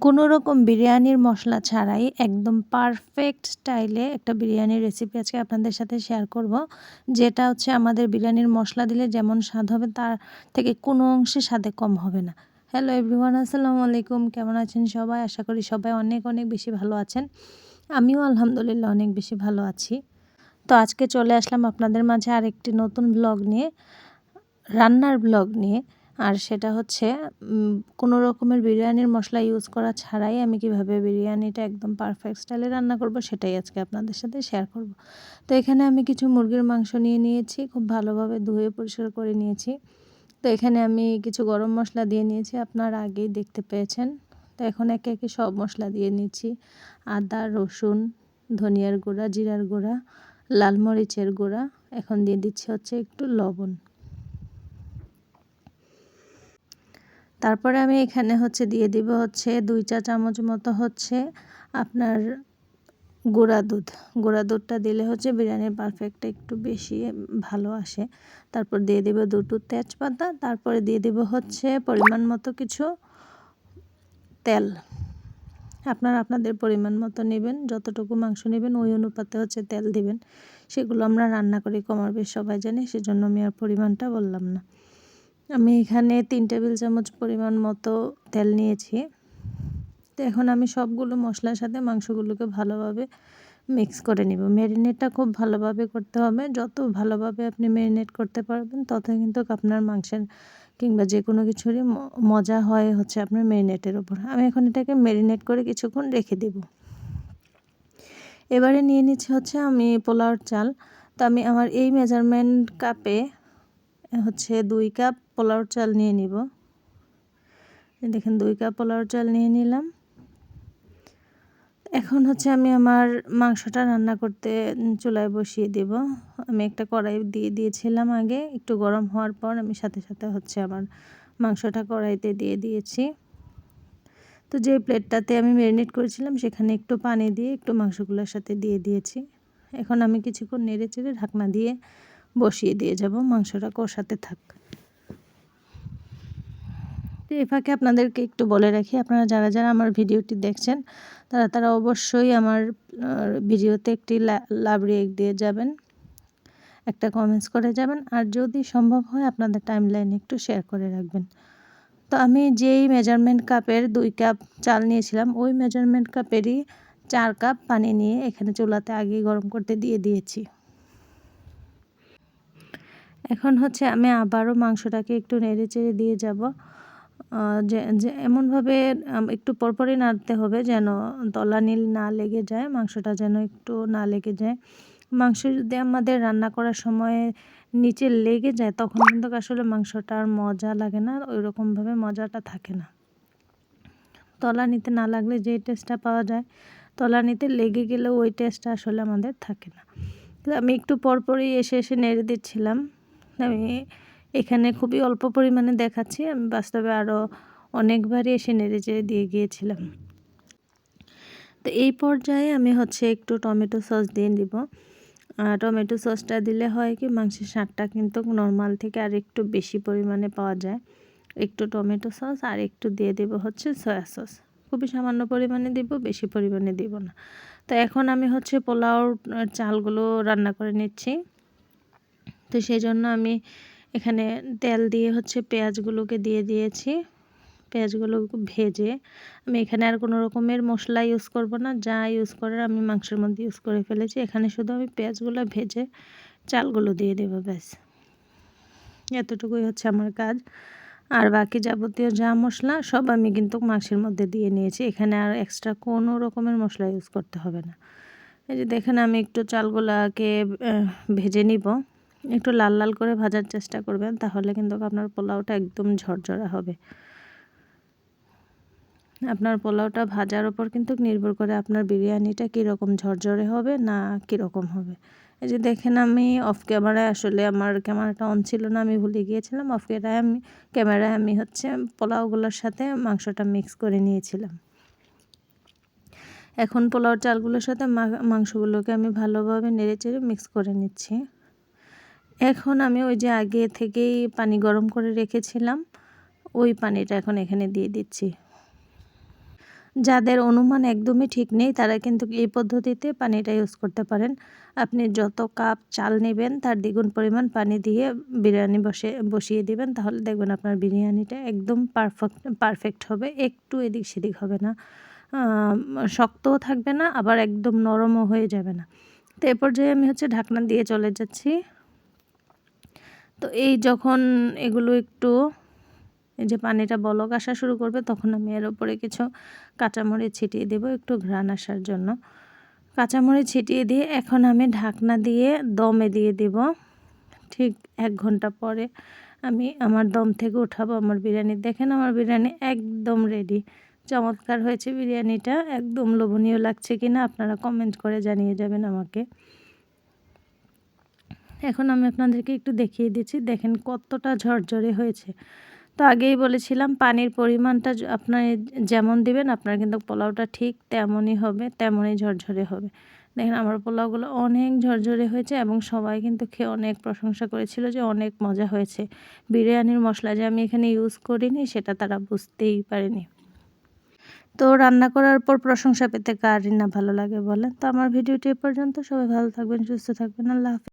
কোনো রকম বিরিয়ানির মশলা ছাড়াই একদম পারফেক্ট স্টাইলে একটা বিরিয়ানির রেসিপি আজকে আপনাদের সাথে শেয়ার করব। যেটা হচ্ছে আমাদের বিরিয়ানির মশলা দিলে যেমন স্বাদ হবে তার থেকে কোনো অংশে স্বাদে কম হবে না। হ্যালো এভরিওয়ান, আসসালামু আলাইকুম। কেমন আছেন সবাই? আশা করি সবাই অনেক অনেক বেশি ভালো আছেন। আমিও আলহামদুলিল্লাহ অনেক বেশি ভালো আছি। তো আজকে চলে আসলাম আপনাদের মাঝে আরেকটি নতুন ব্লগ নিয়ে, রান্নার ব্লগ নিয়ে। আর সেটা হচ্ছে কোনো রকমের বিরিয়ানির মশলা ইউজ করা ছাড়াই আমি কিভাবে বিরিয়ানিটা একদম পারফেক্ট স্টাইলে রান্না করব সেটাই আজকে আপনাদের সাথে শেয়ার করব। তো এখানে আমি কিছু মুরগির মাংস নিয়ে নিয়েছি, খুব ভালোভাবে ধুয়ে পরিষ্কার করে নিয়েছি। তো এখানে আমি কিছু গরম মশলা দিয়ে নিয়েছি, আপনারা আগেই দেখতে পেয়েছেন। তো এখন একে একে সব মশলা দিয়ে নিচ্ছি। আদা, রসুন, ধনিয়ার গুঁড়া, জিরার গুঁড়া, লাল মরিচের গুঁড়া। এখন দিয়ে দিচ্ছি হচ্ছে একটু লবণ। তারপরে আমি এখানে হচ্ছে দিয়ে দিব হচ্ছে 2 চা চামচ মতো হচ্ছে আপনার গুঁড়া দুধটা দিলে হচ্ছে বিরিয়ানির পারফেক্টটা একটু বেশি ভালো আসে। তারপর দিয়ে দেব 2টো তেজপাতা। তারপরে দিয়ে দেব হচ্ছে পরিমাণ মতো কিছু তেল। আপনারা আপনাদের পরিমাণ মতো নেবেন, যতটুকু মাংস নেবেন ওই অনুপাতে হচ্ছে তেল দিবেন। সেগুলো আমরা রান্না করি কমার বেশ সবাই জানি, সেজন্য আমি আর পরিমাণটা বললাম না। আমি এখানে 3 টেবিল চামচ পরিমাণ মতো তেল নিয়েছি। তো এখন আমি সবগুলো মশলার সাথে মাংসগুলোকে ভালোভাবে মিক্স করে নিব। ম্যারিনেটটা খুব ভালোভাবে করতে হবে। যত ভালোভাবে আপনি ম্যারিনেট করতে পারবেন তত কিন্তু আপনার মাংসের কিংবা যে কোনো কিছুরই মজা হয় হচ্ছে আপনার ম্যারিনেটের উপর। আমি এখন এটাকে ম্যারিনেট করে কিছুক্ষণ রেখে দেব। এবারে নিয়ে নিচ্ছি হচ্ছে আমি পোলাওর চাল। তো আমি আমার এই মেজারমেন্ট কাপে হচ্ছে 2 কাপ পোলাওর চাল নিয়ে নিব। দেখেন 2 কাপ পোলাওর চাল নিয়ে নিলাম। এখন হচ্ছে আমি আমার মাংসটা রান্না করতে চুলায় বসিয়ে দেব। আমি একটা কড়াই দিয়ে দিয়েছিলাম আগে, একটু গরম হওয়ার পর আমি সাথে সাথে হচ্ছে আমার মাংসটা কড়াইতে দিয়ে দিয়েছি। তো যে প্লেটটাতে আমি ম্যারিনেট করেছিলাম সেখানে একটু পানি দিয়ে একটু মাংসগুলোর সাথে দিয়ে দিয়েছি। এখন আমি কিছুক্ষণ নেড়ে চেড়ে ঢাকনা দিয়ে বসিয়ে দিয়ে যাব, মাংসটা কষাতে থাক। তো এ ফাঁকে আপনাদেরকে একটু বলে রাখি, আপনারা যারা যারা আমার ভিডিওটি দেখছেন তারা অবশ্যই আমার ভিডিওতে একটি লাভ রিয়েক্ট দিয়ে যাবেন, একটা কমেন্টস করে যাবেন, আর যদি সম্ভব হয় আপনাদের টাইমলাইনে একটু শেয়ার করে রাখবেন। তো আমি যেই মেজারমেন্ট কাপের 2 কাপ চাল নিয়েছিলাম ওই মেজারমেন্ট কাপেরই 4 কাপ পানি নিয়ে এখানে চুলাতে আগেই গরম করতে দিয়ে দিয়েছি। এখন হচ্ছে আমি আবারও মাংসটাকে একটু নেড়ে চেড়ে দিয়ে যাব। যে এমনভাবে একটু পরপরই নাড়তে হবে যেন তলানিল না লেগে যায়, মাংসটা যেন একটু না লেগে যায়। মাংস যদি আমাদের রান্না করার সময় নিচে লেগে যায় তখন কিন্তু আসলে মাংসটা আর মজা লাগে না, ওইরকমভাবে মজাটা থাকে না। তলানিতে না লাগলে যে টেস্টটা পাওয়া যায়, তলানিতে লেগে গেলেও ওই টেস্টটা আসলে আমাদের থাকে না। তো আমি একটু পরপরই এসে এসে নেড়ে দিচ্ছিলাম। আমি এখানে খুবই অল্প পরিমাণে দেখাচ্ছি, আমি বাস্তবে আরও অনেকবারই এসে নেড়ে চেড়ে দিয়ে গিয়েছিলাম। তো এই পর্যায়ে আমি হচ্ছে একটু টমেটো সস দিয়ে দিব। টমেটো সসটা দিলে হয় কি মাংসের স্বাদটা কিন্তু নর্মাল থেকে আর একটু বেশি পরিমাণে পাওয়া যায়। একটু টমেটো সস আর একটু দিয়ে দেব হচ্ছে সয়া সস। খুবই সামান্য পরিমাণে দিব, বেশি পরিমাণে দিব না। তো এখন আমি হচ্ছে পোলাওর চালগুলো রান্না করে নিচ্ছি। তো সেই জন্য আমি এখানে তেল দিয়ে হচ্ছে পেঁয়াজগুলোকে দিয়ে দিয়েছি। পেঁয়াজগুলো ভেজে আমি এখানে আর কোনো রকমের মশলা ইউজ করব না, যা ইউজ করার আমি মাংসের মধ্যে ইউজ করে ফেলেছি। এখানে শুধু আমি পেঁয়াজগুলো ভেজে চালগুলো দিয়ে দেবো, ব্যাস এতটুকুই হচ্ছে আমার কাজ। আর বাকি যাবতীয় যা মশলা সব আমি কিন্তু মাংসের মধ্যে দিয়ে নিয়েছি, এখানে আর এক্সট্রা কোনো রকমের মশলা ইউজ করতে হবে না। এই যে দেখেন আমি একটু চালগুলাকে ভেজে নিব, একটু লাল লাল করে ভাজার চেষ্টা করবেন, তাহলে কিন্তু আপনার পোলাওটা একদম ঝরঝরা হবে। আপনার পোলাওটা ভাজার ওপর কিন্তু নির্ভর করে আপনার বিরিয়ানিটা কীরকম ঝরঝরে হবে না কীরকম হবে। এই যে দেখেন আমি অফ ক্যামেরায়, আসলে আমার ক্যামেরাটা অন ছিল না, আমি ভুলে গিয়েছিলাম, অফ ক্যামেরায় আমি হচ্ছে পোলাওগুলোর সাথে মাংসটা মিক্স করে নিয়েছিলাম। এখন পোলাওর চালগুলোর সাথে মাংসগুলোকে আমি ভালোভাবে নেড়েচেড়ে মিক্স করে নিচ্ছি। এখন আমি ওই যে আগে থেকেই পানি গরম করে রেখেছিলাম ওই পানিটা এখন এখানে দিয়ে দিচ্ছি। যাদের অনুমান একদমই ঠিক নেই তারা কিন্তু এই পদ্ধতিতে পানিটা ইউজ করতে পারেন। আপনি যত কাপ চাল নেবেন তার দ্বিগুণ পরিমাণ পানি দিয়ে বিরিয়ানি বসিয়ে দিবেন, তাহলে দেখবেন আপনার বিরিয়ানিটা একদম পারফেক্ট হবে। একটু এদিক সেদিক হবে না, শক্তও থাকবে না, আবার একদম নরমও হয়ে যাবে না। তো এ পর্যায়ে আমি ঢাকনা দিয়ে চলে যাচ্ছি। তো এই যখন এগুলো একটু এই যে পানিটা বলক আসা শুরু করবে, তখন আমি এর উপরে কিছু কাঁচামরিচ ছিটিয়ে দেব একটু ঘ্রাণ আসার জন্য। কাঁচামরিচ ছিটিয়ে দিয়ে এখন আমি ঢাকনা দিয়ে দমে দিয়ে দেব। ঠিক 1 ঘন্টা পরে আমি আমার দম থেকে উঠাবো আমার বিরিয়ানি। দেখেন আমার বিরিয়ানি একদম রেডি। চমৎকার হয়েছে বিরিয়ানিটা, একদম লোভনীয় লাগছে কিনা আপনারা কমেন্ট করে জানিয়ে যাবেন আমাকে। এখন আমি আপনাদেরকে একটু দেখিয়ে দিচ্ছি, দেখেন কতটা ঝরঝরে হয়েছে। তো আগেই বলেছিলাম পানির পরিমাণটা আপনার যেমন দিবেন আপনার কিন্তু পোলাওটা ঠিক তেমনই হবে, তেমনই ঝরঝরে হবে। দেখেন আমার পোলাওগুলো অনেক ঝরঝরে হয়েছে এবং সবাই কিন্তু খেয়ে অনেক প্রশংসা করেছিল যে অনেক মজা হয়েছে। বিরিয়ানির মশলা যে আমি এখানে ইউজ করিনি সেটা তারা বুঝতেই পারেনি। তো রান্না করার পর প্রশংসা পেতে কারই না ভালো লাগে বলেন। তো আমার ভিডিওটি এ পর্যন্ত। সবাই ভালো থাকবেন, সুস্থ থাকবেন। আল্লাহ হাফেজ।